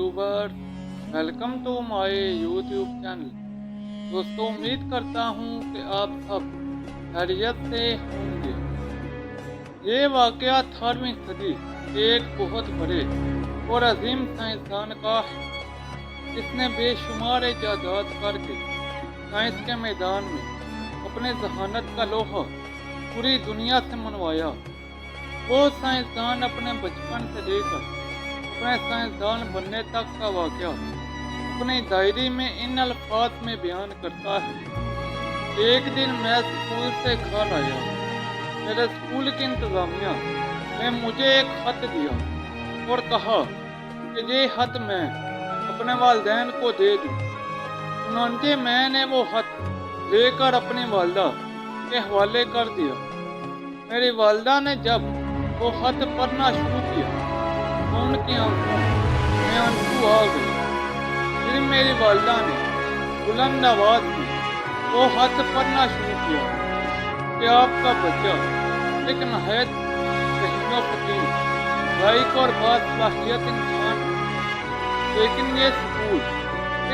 Viewer, welcome to my YouTube channel. दोस्तों, उम्मीद करता हूँ कि आप सब खैरियत से होंगे। ये वाकया 18वीं सदी के एक बहुत बड़े और अजीम साइंसदान का है, जिसने बेशुमार इजादात करके साइंस के मैदान में अपने जहानत का लोहा पूरी दुनिया से मनवाया। वो साइंसदान अपने बचपन से लेकर अपने साइंसदान बनने तक का वाकया अपनी डायरी में इन अल्फाज में बयान करता है। एक दिन मैं स्कूल से घर आया। मेरे स्कूल की इंतजामिया ने मुझे एक खत दिया और कहा कि ये खत मैं अपने वालिदैन को दे दूं। चुनांचे मैंने वो खत लेकर अपनी वालदा के हवाले कर दिया। मेरी वालदा ने जब वो खत पढ़ना शुरू किया तो उनकी आंखों में आंसू आ गए। फिर मेरी वालदा ने बुलंद आवाज में वो खत पढ़ना शुरू किया कि आपका बच्चा एक नहायत ज़हीन फकीर, लायक और बासलाहियत इंसान है, लेकिन ये स्कूल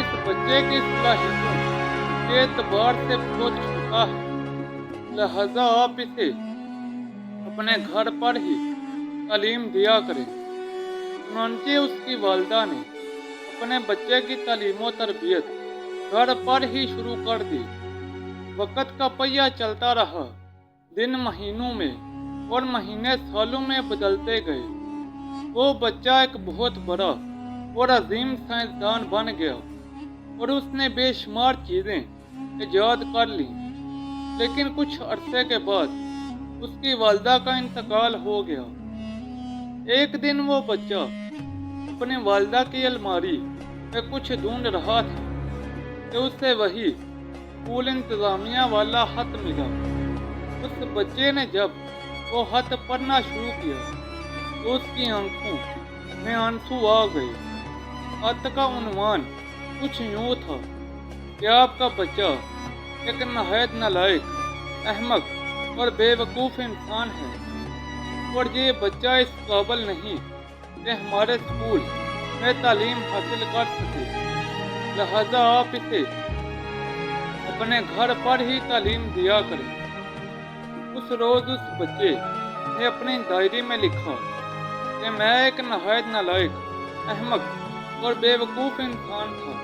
इस बच्चे की सलाहियतों के एतबार से बहुत छोटा है, लिहाजा आप इसे अपने घर पर ही तालीम दिया करें। चुनांचे उसकी वालदा ने अपने बच्चे की तालीम और तरबियत घर पर ही शुरू कर दी। वक़्त का पहिया चलता रहा। दिन महीनों में और महीने सालों में बदलते गए। वो बच्चा एक बहुत बड़ा और अजीम साइंसदान बन गया और उसने बेशुमार चीज़ें ईजाद कर ली। लेकिन कुछ अरसे के बाद उसकी वालदा का इंतकाल हो गया। एक दिन वो बच्चा अपनी वालदा की अलमारी में कुछ ढूंढ रहा था कि उसे वही स्कूल इंतजामिया वाला खत मिला। उस बच्चे ने जब वो खत पढ़ना शुरू किया तो उसकी आंखों में आंसू आ गए। खत का उन्वान कुछ यूँ था कि आपका बच्चा एक नहायत नालायक, अहमक और बेवकूफ़ इंसान है और ये बच्चा इस काबिल नहीं कि हमारे स्कूल में तालीम हासिल कर सके, लिहाजा आप इसे अपने घर पर ही तालीम दिया करें। उस रोज़ उस बच्चे ने अपनी डायरी में लिखा कि मैं एक नहायत नालायक, अहमक और बेवकूफ़ इंसान था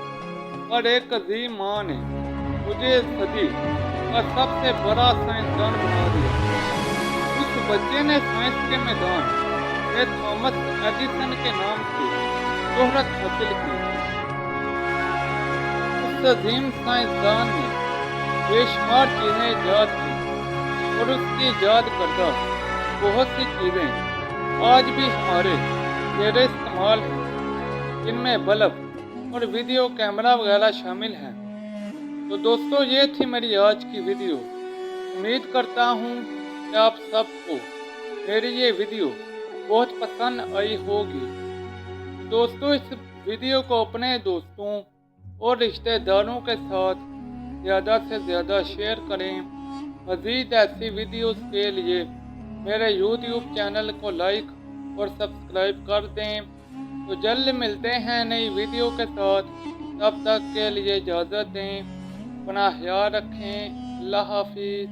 और एक अजीम माँ ने मुझे सदी का सबसे बड़ा साइंसदान बना दिया। उस बच्चे ने साइंस के मैदान में थॉमस एडिसन के नाम से शोहरत हासिल की। उस अजीम साइंसदान ने बेशुमार चीज़ें ईजाद की और उसकी ईजाद करदा बहुत सी चीज़ें आज भी हमारे ज़ेरे इस्तेमाल हैं, जिनमें बल्ब और वीडियो कैमरा वगैरह शामिल हैं। तो दोस्तों, ये थी मेरी आज की वीडियो। उम्मीद करता हूँ कि आप सबको मेरी ये वीडियो बहुत पसंद आई होगी। दोस्तों, इस वीडियो को अपने दोस्तों और रिश्तेदारों के साथ ज़्यादा से ज़्यादा शेयर करें। मज़ीद ऐसी वीडियोस के लिए मेरे यूट्यूब चैनल को लाइक और सब्सक्राइब कर दें। तो जल्द मिलते हैं नई वीडियो के साथ। तब तक के लिए इजाज़त दें। अपना ख्याल रखें। अल्लाह हाफिज़।